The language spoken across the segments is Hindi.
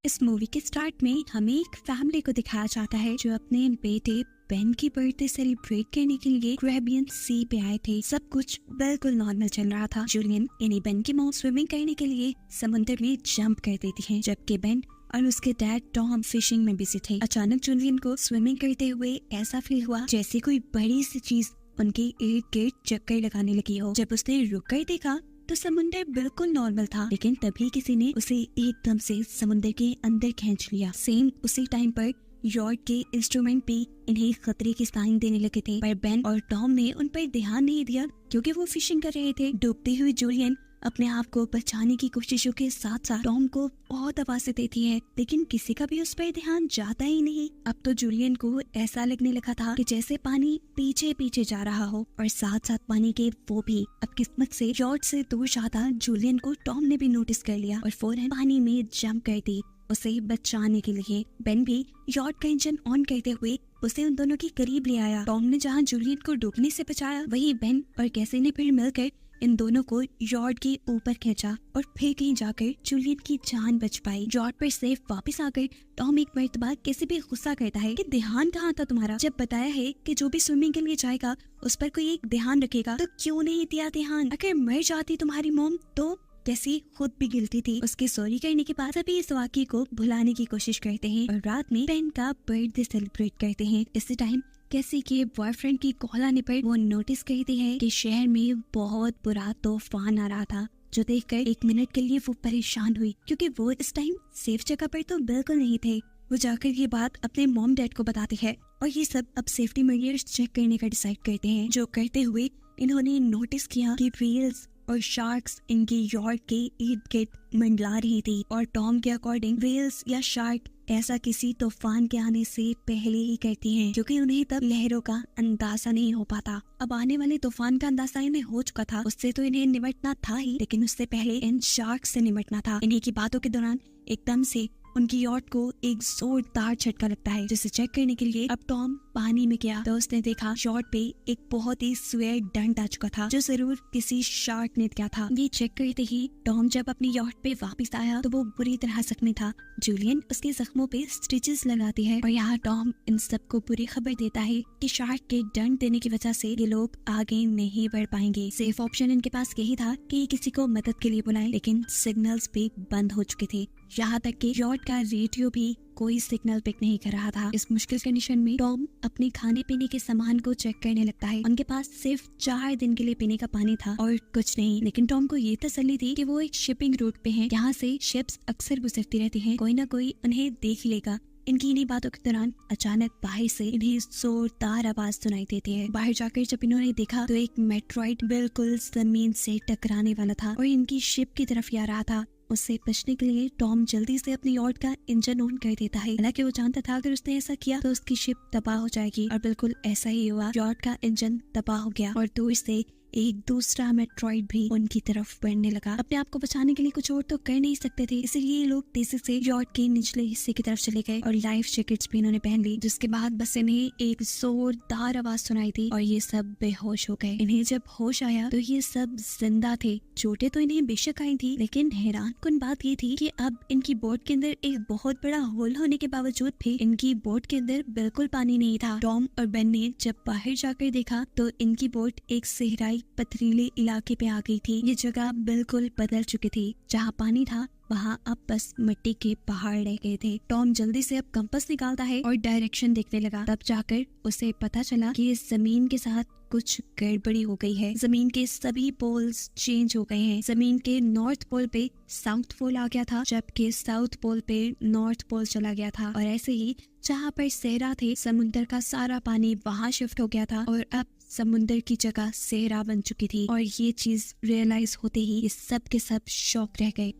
इस मूवी के स्टार्ट में हमें एक फैमिली को दिखाया जाता है जो अपने बेटे बेन की बर्थडे सेलिब्रेट करने के लिए कैरेबियन सी पे आए थे। सब कुछ बिल्कुल नॉर्मल चल रहा था। जूलियन यानी बेन की मॉम स्विमिंग करने के लिए समुद्र में जंप कर देती है, जबकि बेन और उसके डैड टॉम फिशिंग में बिजी थे। अचानक जूलियन को स्विमिंग करते हुए ऐसा फील हुआ जैसे कोई बड़ी सी चीज उनके इर्द गिर्द चक्कर लगाने लगी हो। जब उसने रुक कर देखा तो समुंदर बिल्कुल नॉर्मल था, लेकिन तभी किसी ने उसे एकदम से समुंदर के अंदर खींच लिया। सेम उसी टाइम पर यॉर्क के इंस्ट्रूमेंट भी इन्हें खतरे के साइन देने लगे थे, पर बेन और टॉम ने उन पर ध्यान नहीं दिया क्योंकि वो फिशिंग कर रहे थे। डूबती हुई जूलियन अपने आप को बचाने की कोशिशों के साथ साथ टॉम को बहुत आवाज़ें देती है, लेकिन किसी का भी उस पर ध्यान जाता ही नहीं। अब तो जूलियन को ऐसा लगने लगा था कि जैसे पानी पीछे पीछे जा रहा हो, और साथ साथ पानी के वो भी। अब किस्मत से यॉर्क से दूर जाता जूलियन को टॉम ने भी नोटिस कर लिया और फौरन पानी में जंप कर दी उसे बचाने के लिए। बेन भी यॉर्क का इंजन ऑन करते हुए उसे उन दोनों के करीब ले आया। टॉम ने जहाँ जूलियन को डूबने से बचाया, वहीं बेन और कैसी ने फिर मिलकर इन दोनों को यॉर्क के ऊपर खींचा और फिर कहीं जाकर जूलियन की जान बच पाई। यॉर्क पर सेफ वापस आकर टॉम एक मर्तबा कैसे भी गुस्सा करता है कि ध्यान कहाँ था तुम्हारा, जब बताया है कि जो भी स्विमिंग के लिए जाएगा उस पर कोई एक ध्यान रखेगा, तो क्यों नहीं दिया ध्यान? अगर मर जाती तुम्हारी मॉम तो? कैसी खुद भी गिल्टी थी। उसके सॉरी करने के बाद सभी इस वाक़ये को भुलाने की कोशिश करते हैं और रात में बेन का बर्थडे सेलिब्रेट करते हैं। इसी टाइम कैसी के बॉयफ्रेंड की कॉल आने पर वो नोटिस करती है कि शहर में बहुत बुरा तूफान आ रहा था, जो देखकर एक मिनट के लिए वो परेशान हुई क्योंकि वो इस टाइम सेफ जगह पर तो बिल्कुल नहीं थे। वो जाकर ये बात अपने मॉम डैड को बताती है और ये सब अब सेफ्टी मेजर्स चेक करने का डिसाइड करते हैं। जो करते हुए इन्होंने नोटिस किया कि व्हेल्स और शार्क्स इनकी यॉर्क के इर्द गिर्द मंडला रही थी, और टॉम के अकॉर्डिंग व्हेल्स या शार्क ऐसा किसी तूफान के आने से पहले ही करती हैं, क्योंकि उन्हें तब लहरों का अंदाजा नहीं हो पाता। अब आने वाले तूफान का अंदाजा इन्हें हो चुका था, उससे तो इन्हें निपटना था ही, लेकिन उससे पहले इन शार्क से निपटना था। इन्हीं की बातों के दौरान एकदम से उनकी यॉर्क को एक जोरदार झटका लगता है, जिसे चेक करने के लिए अब टॉम पानी में गया तो उसने देखा यॉर्क पे एक बहुत ही स्वेयर डंट आ चुका था, जो जरूर किसी शार्क ने किया था। ये चेक करते ही टॉम जब अपनी यॉर्क पे वापस आया तो वो बुरी तरह जख्मी था। जूलियन उसके जख्मों पे स्टिचेस लगाती है और यहाँ टॉम इन सबको बुरी खबर देता है कि शार्क के डंट देने की वजह से ये लोग आगे नहीं बढ़ पाएंगे। सेफ ऑप्शन इनके पास यही था कि किसी को मदद के लिए बुलाएं, लेकिन सिग्नल्स भी बंद हो चुके थे। यहाँ तक कि यॉर्क का रेडियो भी कोई सिग्नल पिक नहीं कर रहा था। इस मुश्किल कंडीशन में टॉम अपने खाने पीने के सामान को चेक करने लगता है। उनके पास सिर्फ 4 दिन के लिए पीने का पानी था और कुछ नहीं, लेकिन टॉम को ये तसल्ली थी कि वो एक शिपिंग रूट पे हैं, यहाँ से शिप्स अक्सर गुजरती रहती हैं, कोई ना कोई उन्हें देख लेगा। इनकी इन्हीं बातों के दौरान अचानक बाहर से इन्हें जोरदार आवाज सुनाई देती है। बाहर जाकर जब इन्होंने देखा तो एक मेट्रॉइड बिल्कुल जमीन से टकराने वाला था और इनकी शिप की तरफ आ रहा था। उससे बचने के लिए टॉम जल्दी से अपनी यॉर्क का इंजन ऑन कर देता है। हालांकि वो जानता था अगर उसने ऐसा किया तो उसकी शिप तबाह हो जाएगी, और बिल्कुल ऐसा ही हुआ। यॉर्क का इंजन तबाह हो गया और दूर से एक दूसरा मेट्रॉइड भी उनकी तरफ बढ़ने लगा। अपने आप को बचाने के लिए कुछ और तो कर नहीं सकते थे, इसलिए लोग तेजी से यॉर्क के निचले हिस्से की तरफ चले गए और लाइफ जैकेट्स भी इन्होंने पहन ली। जिसके बाद बस इन्हें एक जोरदार आवाज सुनाई दी और ये सब बेहोश हो गए। इन्हें जब होश आया तो ये सब जिंदा थे। चोटें तो इन्हें बेशक आई थी, लेकिन हैरानकुन बात ये थी कि अब इनकी बोट के अंदर एक बहुत बड़ा होल होने के बावजूद भी इनकी बोट के अंदर बिल्कुल पानी नहीं था। टॉम और बेन ने जब बाहर जाकर देखा तो इनकी बोट एक सहराई पथरीले इलाके पे आ गई थी। ये जगह बिल्कुल बदल चुकी थी। जहाँ पानी था वहाँ अब बस मिट्टी के पहाड़ रह गए थे। टॉम जल्दी से अब कंपास निकालता है और डायरेक्शन देखने लगा। तब जाकर उसे पता चला कि इस जमीन के साथ कुछ गड़बड़ी हो गई है। जमीन के सभी पोल्स चेंज हो गए हैं। जमीन के नॉर्थ पोल पे साउथ पोल आ गया था, जबकि साउथ पोल पे नॉर्थ पोल चला गया था। और ऐसे ही जहाँ पर सहरा थे, समुद्र का सारा पानी वहाँ शिफ्ट हो गया था और अब समुद्र की जगह सहरा बन चुकी थी। और ये चीज रियलाइज होते ही ये सब के सब शॉक रह गए।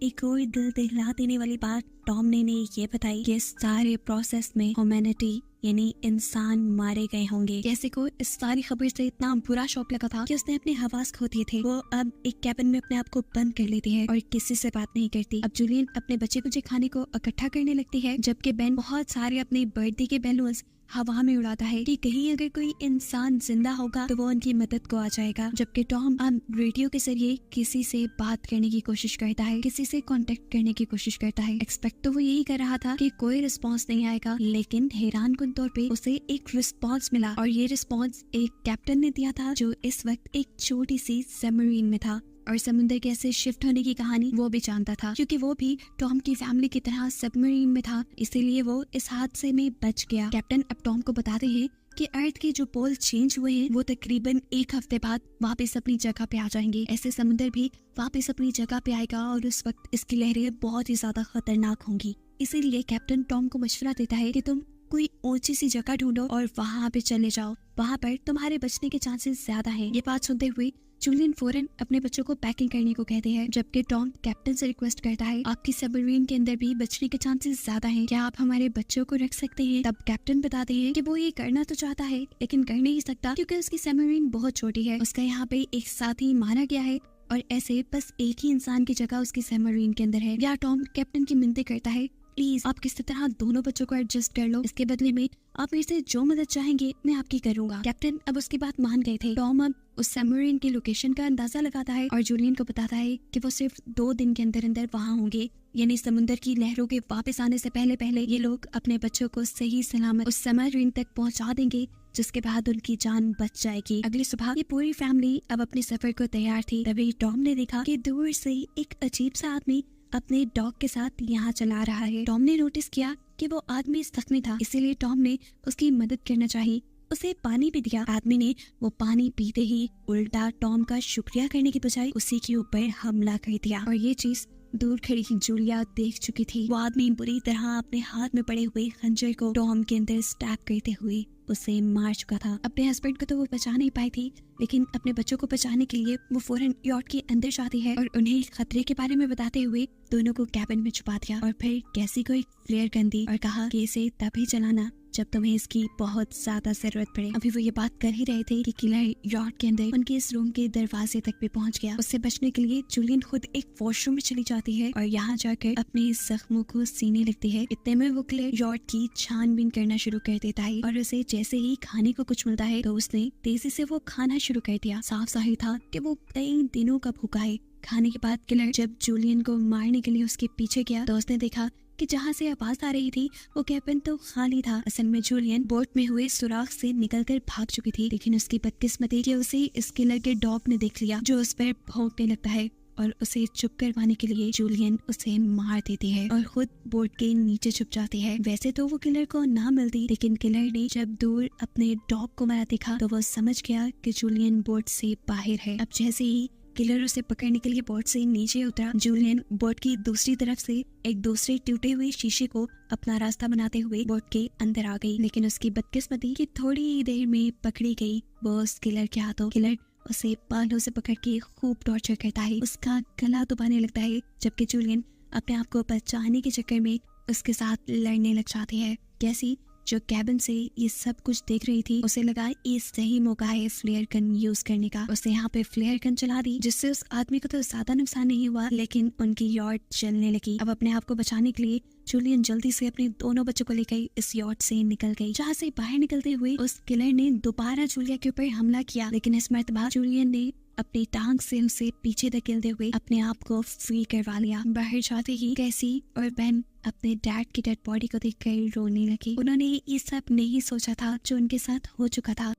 एक और दिल दहला देने वाली बात टॉम ने ये बताई कि इस सारे प्रोसेस में ह्यूमैनिटी यानी इंसान मारे गए होंगे। जैसे को इस सारी खबर से इतना बुरा शौक लगा था कि उसने अपने हवास खो दिए थे। वो अब एक कैबिन में अपने आप को बंद कर लेती है और किसी से बात नहीं करती। अब जूलियन अपने बच्चे कुछ खाने को इकट्ठा करने लगती है, जबकि बेन बहुत सारे अपने बर्थडे के बैलून्स हवा में उड़ाता है कि कहीं अगर कोई इंसान जिंदा होगा तो वो उनकी मदद को आ जाएगा। जबकि टॉम अब रेडियो के जरिए किसी से बात करने की कोशिश करता है, किसी से कांटेक्ट करने की कोशिश करता है। एक्सपेक्ट तो वो यही कर रहा था कि कोई रिस्पॉन्स नहीं आएगा, लेकिन हैरानकुन तौर पे उसे एक रिस्पॉन्स मिला और ये रिस्पॉन्स एक कैप्टन ने दिया था जो इस वक्त एक छोटी सी सबमरीन में था और समुद्र के ऐसे शिफ्ट होने की कहानी वो भी जानता था, क्योंकि वो भी टॉम की फैमिली की तरह सबमरीन में था, इसीलिए वो इस हादसे में बच गया। कैप्टन अब टॉम को बताते हैं कि अर्थ के जो पोल चेंज हुए हैं वो तकरीबन एक हफ्ते बाद वापस अपनी जगह पे आ जाएंगे। ऐसे समुद्र भी वापस अपनी जगह पे आएगा और उस वक्त इसकी लहरें बहुत ही ज्यादा खतरनाक होंगी। इसीलिए कैप्टन टॉम को मशवरा देता है कि तुम कोई ऊंची सी जगह ढूंढो और वहाँ पे चले जाओ, वहाँ पर तुम्हारे बचने के चांसेस ज्यादा हैं। ये बात सुनते हुए जूलियन फौरन अपने बच्चों को पैकिंग करने को कहते हैं, जबकि टॉम कैप्टन से रिक्वेस्ट करता है आपकी सबमरीन के अंदर भी बचने के चांसेस ज्यादा हैं, क्या आप हमारे बच्चों को रख सकते हैं। तब कैप्टन बताते हैं कि वो ये करना तो चाहता है लेकिन कर नहीं सकता क्योंकि उसकी सबमरीन बहुत छोटी है, उसका यहाँ पे एक साथी मारा गया है और ऐसे बस एक ही इंसान की जगह उसकी सबमरीन के अंदर है। या टॉम कैप्टन की मिन्नतें करता है प्लीज आप किसी तरह दोनों बच्चों को एडजस्ट कर लो, इसके बदले में आप मेरे से जो मदद चाहेंगे मैं आपकी करूंगा। कैप्टन अब उसकी बात मान गए थे। टॉम अब उस सबमरीन की लोकेशन का अंदाजा लगाता है और जूलियन को बताता है कि वो सिर्फ 2 दिन के अंदर अंदर वहाँ होंगे, यानी समुद्र की लहरों के वापस आने से पहले पहले ये लोग अपने बच्चों को सही सलामत उस सबमरीन तक पहुँचा देंगे, जिसके बाद उनकी जान बच जाएगी। अगली सुबह ये पूरी फैमिली अब अपने सफर को तैयार थी। तभी टॉम ने देखा कि दूर से एक अजीब सा आदमी अपने डॉग के साथ यहाँ चला रहा है। टॉम ने नोटिस किया कि वो आदमी जख्मी था, इसीलिए टॉम ने उसकी मदद करना चाहिए, उसे पानी भी दिया। आदमी ने वो पानी पीते ही उल्टा टॉम का शुक्रिया करने की बजाय उसी के ऊपर हमला कर दिया और ये चीज दूर खड़ी जूलिया देख चुकी थी। वो आदमी बुरी तरह अपने हाथ में पड़े हुए खंजर को टॉम के अंदर स्टैब करते हुए उसे मार चुका था। अपने हस्बैंड को तो वो बचा नहीं पाई थी, लेकिन अपने बच्चों को बचाने के लिए वो फौरन यॉट के अंदर जाती है और उन्हें खतरे के बारे में बताते हुए दोनों को कैबिन में छुपा दिया और फिर कैसी को एक फ्लेयर गन दी और कहा कि इसे तभी चलाना जब तुम्हें इसकी बहुत ज्यादा जरूरत पड़े। अभी वो ये बात कर ही रहे थे कि किलर यॉट के अंदर उनके इस रूम के दरवाजे तक भी पहुंच गया। उससे बचने के लिए जूलियन खुद एक वॉशरूम में चली जाती है और यहाँ जाकर अपने जख्मों को सीने लगती है। इतने में वो किलर यॉट की छानबीन करना शुरू कर देता है और उसे जैसे ही खाने को कुछ मिलता है तो उसने तेजी से वो खाना शुरू कर दिया। साफ जाहिर था कि वो कई दिनों का भूखा है। खाने के बाद किलर जब जूलियन को मारने के लिए उसके पीछे गया तो उसने देखा कि जहाँ से आवाज आ रही थी वो कैबिन तो खाली था। असल में जूलियन बोट में हुए सुराख से निकलकर भाग चुकी थी, लेकिन उसकी बदकिस्मती कि उसे इस किलर के डॉग ने देख लिया जो उस पर भौंकने लगता है और उसे चुप करवाने के लिए जूलियन उसे मार देती है और खुद बोट के नीचे छुप जाती है। वैसे तो वो किलर को ना मिलती, लेकिन किलर ने जब दूर अपने डॉग को मारा देखा तो वो समझ गया कि जूलियन बोट से बाहर है। अब जैसे ही किलर उसे पकड़ने के लिए बोट से नीचे उतरा, जूलियन बोट की दूसरी तरफ से एक दूसरे टूटे हुए शीशे को अपना रास्ता बनाते हुए बोट के अंदर आ गई, लेकिन उसकी बदकिस्मती कि थोड़ी ही देर में पकड़ी गई वो उस किलर के हाथों। किलर उसे बालों से पकड़ के खूब टॉर्चर करता है, उसका गला दबाने लगता है, जबकि जूलियन अपने आप को बचाने के चक्कर में उसके साथ लड़ने लग जाती है। कैसी जो कैबिन से ये सब कुछ देख रही थी उसे लगा ये सही मौका है फ्लेयर गन यूज करने का। उसने यहाँ पे फ्लेयर गन चला दी जिससे उस आदमी को तो ज्यादा नुकसान नहीं हुआ, लेकिन उनकी यॉट जलने लगी। अब अपने आप को बचाने के लिए जूलियन जल्दी से अपने दोनों बच्चों को लेकर इस यॉट से निकल गई। जहाँ से बाहर निकलते हुए उस किलर ने दोबारा जूलिया के ऊपर हमला किया, लेकिन इस मर्तबा जूलियन ने अपनी टांग से उसे पीछे धकेलते हुए अपने आप को फ्री करवा लिया। बाहर जाते ही कैसी और बेन अपने डैड की डेड बॉडी को देखकर रोने लगी। उन्होंने ये सब नहीं सोचा था जो उनके साथ हो चुका था।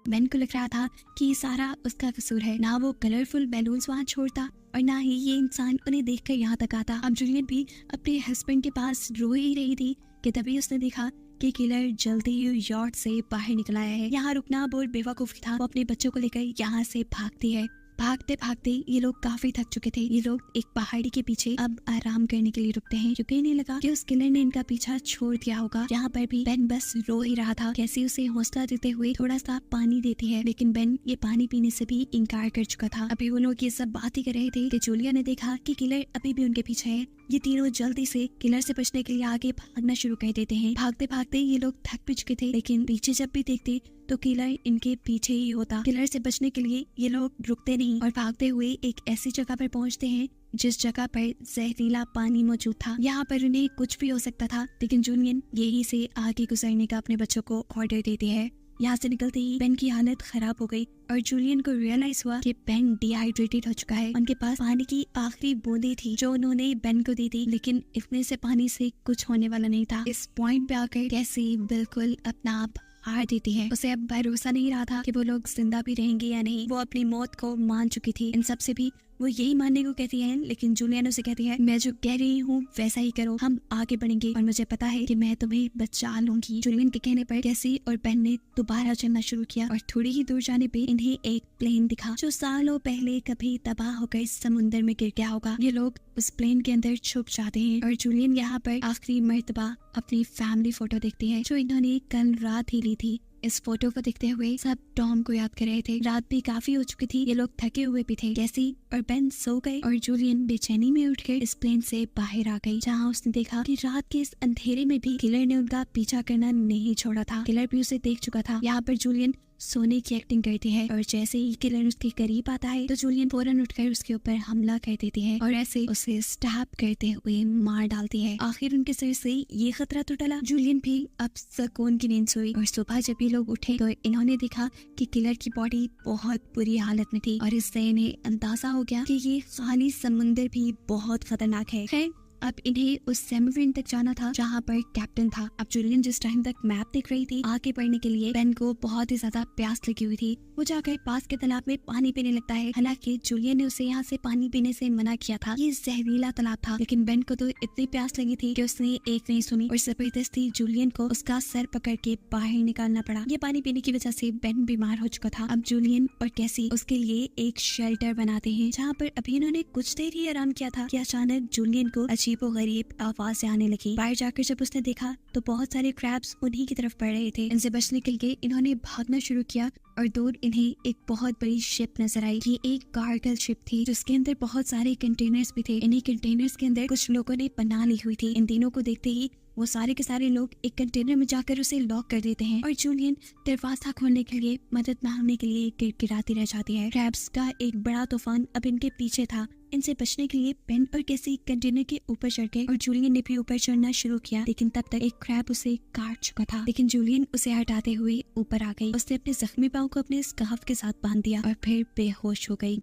बेन को लग रहा था कि ये सारा उसका कसूर है, ना वो कलरफुल बैलून्स वहाँ छोड़ता और ना ही ये इंसान उन्हें देखकर यहाँ तक आता। अब जूलियन भी अपने हस्बैंड के पास रो ही रही थी कि तभी उसने देखा कि किलर जल्दी ही यॉट से बाहर निकल आया है। यहाँ रुकना बहुत बेवकूफ था। वो अपने बच्चों को लेकर यहाँ से भागती है। भागते भागते ये लोग काफी थक चुके थे। ये लोग एक पहाड़ी के पीछे अब आराम करने के लिए रुकते हैं, क्योंकि इन्हें लगा कि उस किलर ने इनका पीछा छोड़ दिया होगा। यहाँ पर भी बेन बस रो ही रहा था। कैसी उसे हौसला देते हुए थोड़ा सा पानी देती है, लेकिन बेन ये पानी पीने से भी इनकार कर चुका था। अभी वो लोग ये सब बात ही कर रहे थे कि जूलिया ने देखा कि किलर अभी भी उनके पीछे है। ये तीनों जल्दी से किलर से बचने के लिए आगे भागना शुरू कर देते हैं। भागते भागते ये लोग थक भी चुके थे, लेकिन पीछे जब भी देखते तो किलर इनके पीछे ही होता। किलर से बचने के लिए ये लोग रुकते नहीं और भागते हुए एक ऐसी जगह पर पहुंचते हैं जिस जगह पर जहरीला पानी मौजूद था। यहाँ पर उन्हें कुछ भी हो सकता था, लेकिन जूलियन यहीं से आगे गुजरने का अपने बच्चों को ऑर्डर देती है। यहाँ से निकलते ही बेन की हालत खराब हो गई और जूलियन को रियलाइज हुआ कि बेन डिहाइड्रेटेड हो चुका है। उनके पास पानी की आखिरी बूंदें थी जो उन्होंने बेन को दी थी, लेकिन इतने से पानी से कुछ होने वाला नहीं था। इस पॉइंट पे आकर कैसी बिल्कुल अपना आप हार देती है। उसे अब भरोसा नहीं रहा था कि वो लोग जिंदा भी रहेंगे या नहीं। वो अपनी मौत को मान चुकी थी। इन सब से भी वो यही मानने को कहती है, लेकिन जूलियन उसे कहती है मैं जो कह रही हूँ वैसा ही करो, हम आगे बढ़ेंगे और मुझे पता है कि मैं तुम्हें बचा लूंगी। जूलियन के कहने पर कैसी और बेन ने दोबारा चलना शुरू किया और थोड़ी ही दूर जाने पे इन्हें एक प्लेन दिखा जो सालों पहले कभी तबाह होकर समुद्र में गिर गया होगा। ये लोग उस प्लेन के अंदर छुप जाते हैं और जूलियन यहाँ पर आखिरी मर्तबा अपनी फैमिली फोटो देखती है जो इन्होंने कल रात ही ली थी। इस फोटो को देखते हुए सब टॉम को याद कर रहे थे। रात भी काफी हो चुकी थी, ये लोग थके हुए भी थे। कैसी और बेन सो गए और जूलियन बेचैनी में उठकर इस प्लेन से बाहर आ गई, जहाँ उसने देखा कि रात के इस अंधेरे में भी किलर ने उनका पीछा करना नहीं छोड़ा था। किलर भी उसे देख चुका था। यहाँ पर जूलियन सोने की एक्टिंग करती है और जैसे ही किलर उसके करीब आता है तो जूलियन फौरन उठकर उसके ऊपर हमला कर देती है और ऐसे उसे स्टैब करते हुए मार डालती है। आखिर उनके सिर से ये खतरा तो टला। जूलियन भी अब सुकून की नींद सोई और सुबह जब ये लोग उठे तो इन्होंने देखा कि किलर की बॉडी बहुत बुरी हालत में थी और इससे इन्हें अंदाजा हो गया कि ये खाली समुंदर भी बहुत खतरनाक है। खैर अब इन्हें उस सबमरीन तक जाना था जहाँ पर कैप्टन था। अब जूलियन जिस टाइम तक मैप देख रही थी आगे बढ़ने के लिए, बेन को बहुत ही ज्यादा प्यास लगी हुई थी। वो जाकर पास के तालाब में पानी पीने लगता है। हालांकि जूलियन ने उसे यहाँ से पानी पीने से मना किया था, ये जहरीला तालाब था, लेकिन बेन को तो इतनी प्यास लगी थी कि उसने एक नहीं सुनी और जबरदस्ती जूलियन को उसका सर पकड़ के बाहर निकालना पड़ा। ये पानी पीने की वजह से बेन बीमार हो चुका था। अब जूलियन और कैसी उसके लिए एक शेल्टर बनाते हैं जहाँ पर अभी इन्होंने कुछ देर ही आराम किया था कि अचानक जूलियन को अजीबोगरीब आवाजें आने लगी। बाहर जाकर जब उसने देखा तो बहुत सारे क्रैब्स उन्हीं की तरफ बढ़ रहे थे। इनसे बचने के लिए इन्होंने भागना शुरू किया और दूर इन्हें एक बहुत बड़ी शिप नजर आई। ये एक कार्गल शिप थी जिसके अंदर बहुत सारे कंटेनर्स भी थे। इन्हीं कंटेनर्स के अंदर कुछ लोगों ने पनाह ली हुई थी। इन तीनों को देखते ही वो सारे के सारे लोग एक कंटेनर में जाकर उसे लॉक कर देते हैं और जूलियन दरवाजा खोलने के लिए मदद मांगने के लिए गिड़गिड़ाती रह जाती है। क्रैब्स का एक बड़ा तूफान अब इनके पीछे था। इनसे बचने के लिए बेन और कैसी कंटेनर के ऊपर चढ़ गए और जूलियन ने भी ऊपर चढ़ना शुरू किया, लेकिन तब तक एक क्रैब उसे काट चुका था। लेकिन जूलियन उसे हटाते हुए ऊपर आ गई। उसने अपने जख्मी पांव को अपने स्कार्फ के साथ बांध दिया और फिर बेहोश हो गई।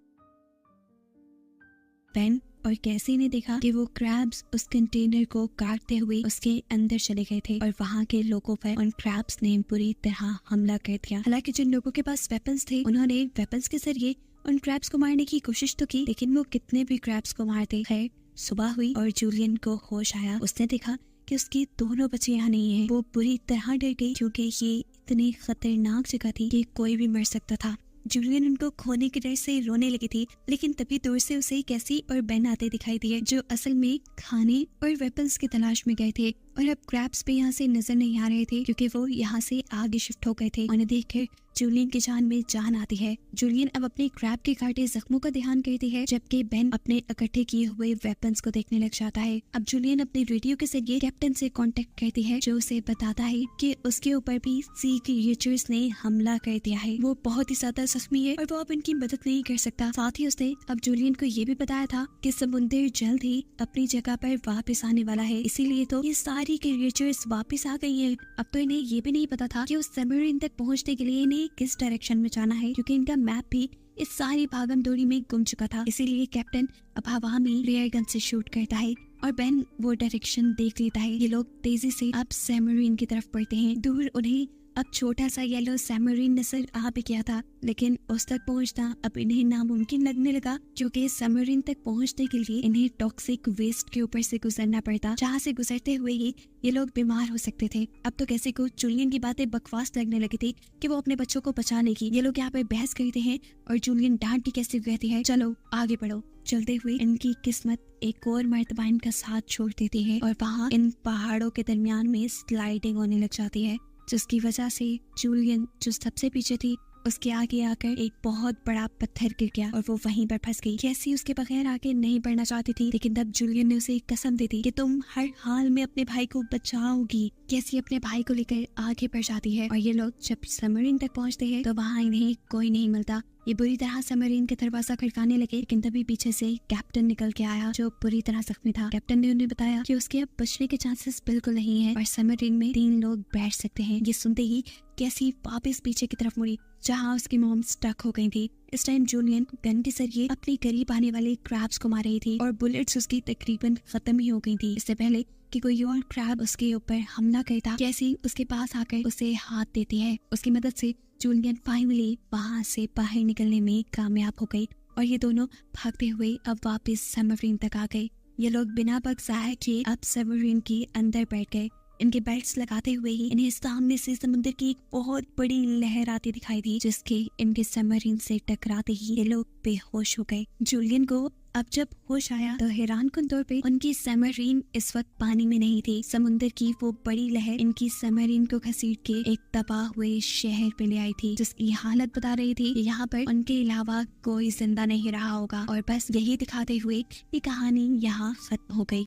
बेन और कैसी ने देखा कि वो क्रैब्स उस कंटेनर को काटते हुए उसके अंदर चले गए थे और वहाँ के लोगों पर उन क्रैब्स ने बुरी तरह हमला कर दिया। हालांकि जिन लोगों के पास वेपन्स थे उन्होंने वेपन्स के जरिए उन क्रैब्स को मारने की कोशिश तो की, लेकिन वो कितने भी क्रैब्स को मारते। खैर सुबह हुई और जूलियन को होश आया। उसने देखा कि उसकी दोनों बच्चे यहाँ नहीं है। वो बुरी तरह डर गई क्योंकि ये इतनी खतरनाक जगह थी कि कोई भी मर सकता था। जूलियन उनको खोने की डर से रोने लगी थी, लेकिन तभी दूर से उसे कैसी और बेन आते दिखाई दिए जो असल में खाने और वेपन्स की तलाश में गए थे और अब क्रैब्स भी यहाँ से नजर नहीं आ रहे थे क्योंकि वो यहाँ से आगे शिफ्ट हो गए थे। उन्हें देखकर जूलियन की जान में जान आती है। जूलियन अब अपने क्रैब के काटे जख्मों का ध्यान करती है जबकि बेन अपने इकट्ठे किए हुए वेपन्स को देखने लग जाता है। अब जूलियन अपने रेडियो के जरिए कैप्टन से कांटेक्ट करती है जो उसे बताता है कि उसके ऊपर भी सी क्रिएचर्स ने हमला कर दिया है। वो बहुत ही ज्यादा जख्मी है और वो अब इनकी मदद नहीं कर सकता। साथ ही उसने अब जूलियन को ये भी बताया था कि समुद्र जल्द ही अपनी जगह पर वापस आने वाला है, इसीलिए तो ये सारी क्रिएचर्स वापस आ गई है। अब तो इन्हें ये भी नहीं पता था कि उस सबमरीन तक पहुंचने के लिए इन्हें किस डायरेक्शन में जाना है क्योंकि इनका मैप भी इस सारी भागम दौड़ी में गुम चुका था। इसीलिए कैप्टन अब हवा में रेयर गन से शूट करता है और बेन वो डायरेक्शन देख लेता है। ये लोग तेजी से अब सबमरीन की तरफ बढ़ते हैं। दूर उन्हें अब छोटा सा येलो सबमरीन नजर आ भी गया था, लेकिन उस तक पहुंचना अब इन्हें नामुमकिन लगने लगा क्योंकि सबमरीन तक पहुंचने के लिए इन्हें टॉक्सिक वेस्ट के ऊपर से गुजरना पड़ता, जहां से गुजरते हुए ही ये लोग बीमार हो सकते थे। अब तो कैसे को जूलियन की बातें बकवास लगने लगी थी कि वो अपने बच्चों को बचाने की। ये लोग यहाँ पे बहस करते हैं और जूलियन डांट के कैसे कहती है चलो आगे बढ़ो। चलते हुए इनकी किस्मत एक और मर्तबा इनका साथ छोड़ देती है और वहाँ इन पहाड़ों के दरमियान में स्लाइडिंग होने लग जाती है, जिसकी वजह से जूलियन जो सबसे पीछे थी उसके आगे आकर एक बहुत बड़ा पत्थर गिर गया और वो वहीं पर फंस गई। कैसी उसके बगैर आगे नहीं बढ़ना चाहती थी, लेकिन तब जूलियन ने उसे एक कसम दे दी कि तुम हर हाल में अपने भाई को बचाओगी। कैसी अपने भाई को लेकर आगे बढ़ जाती है और ये लोग जब सबमरीन तक पहुंचते हैं तो वहाँ इन्हें कोई नहीं मिलता। ये बुरी तरह सबमरीन के दरवाजा खड़काने लगे, लेकिन तभी पीछे से कैप्टन निकल के आया जो बुरी तरह जख्मी था। कैप्टन ने उन्हें बताया कि उसके अब बचने के चांसेस बिल्कुल नहीं है और सबमरीन में 3 लोग बैठ सकते हैं। ये सुनते ही कैसी वापस पीछे की तरफ मुड़ी जहाँ उसकी मॉम स्टक हो गई थी। इस टाइम जूलियन गन के जरिए अपने करीब आने वाले क्रैब्स को मार रही थी और बुलेट्स उसकी तकरीबन खत्म ही हो गई थी। इससे पहले कि कोई और क्रैब उसके ऊपर हमला करता, कैसी उसके पास आकर उसे हाथ देती है। उसकी मदद से जूलियन फाइनली वहां से बाहर निकलने में कामयाब हो गई और ये दोनों भागते हुए अब वापस सबमरीन तक आ गए। ये लोग बिना वक्त ज़ाया किए अब सबमरीन के अंदर बैठ गए। इनके बेल्ट्स लगाते हुए ही इन्हें सामने से समुद्र की एक बहुत बड़ी लहर आती दिखाई दी, जिसके इनके सबमरीन से टकराते ही ये लोग बेहोश हो गए। जूलियन को अब जब होश आया तो हैरानकुन तौर पे उनकी सबमरीन इस वक्त पानी में नहीं थी। समुद्र की वो बड़ी लहर इनकी सबमरीन को घसीट के एक तबाह हुए शहर पे ले आई थी, जिसकी हालत बता रही थी कि यहाँ पर उनके अलावा कोई जिंदा नहीं रहा होगा। और बस यही दिखाते हुए ये कहानी यहाँ खत्म हो गई।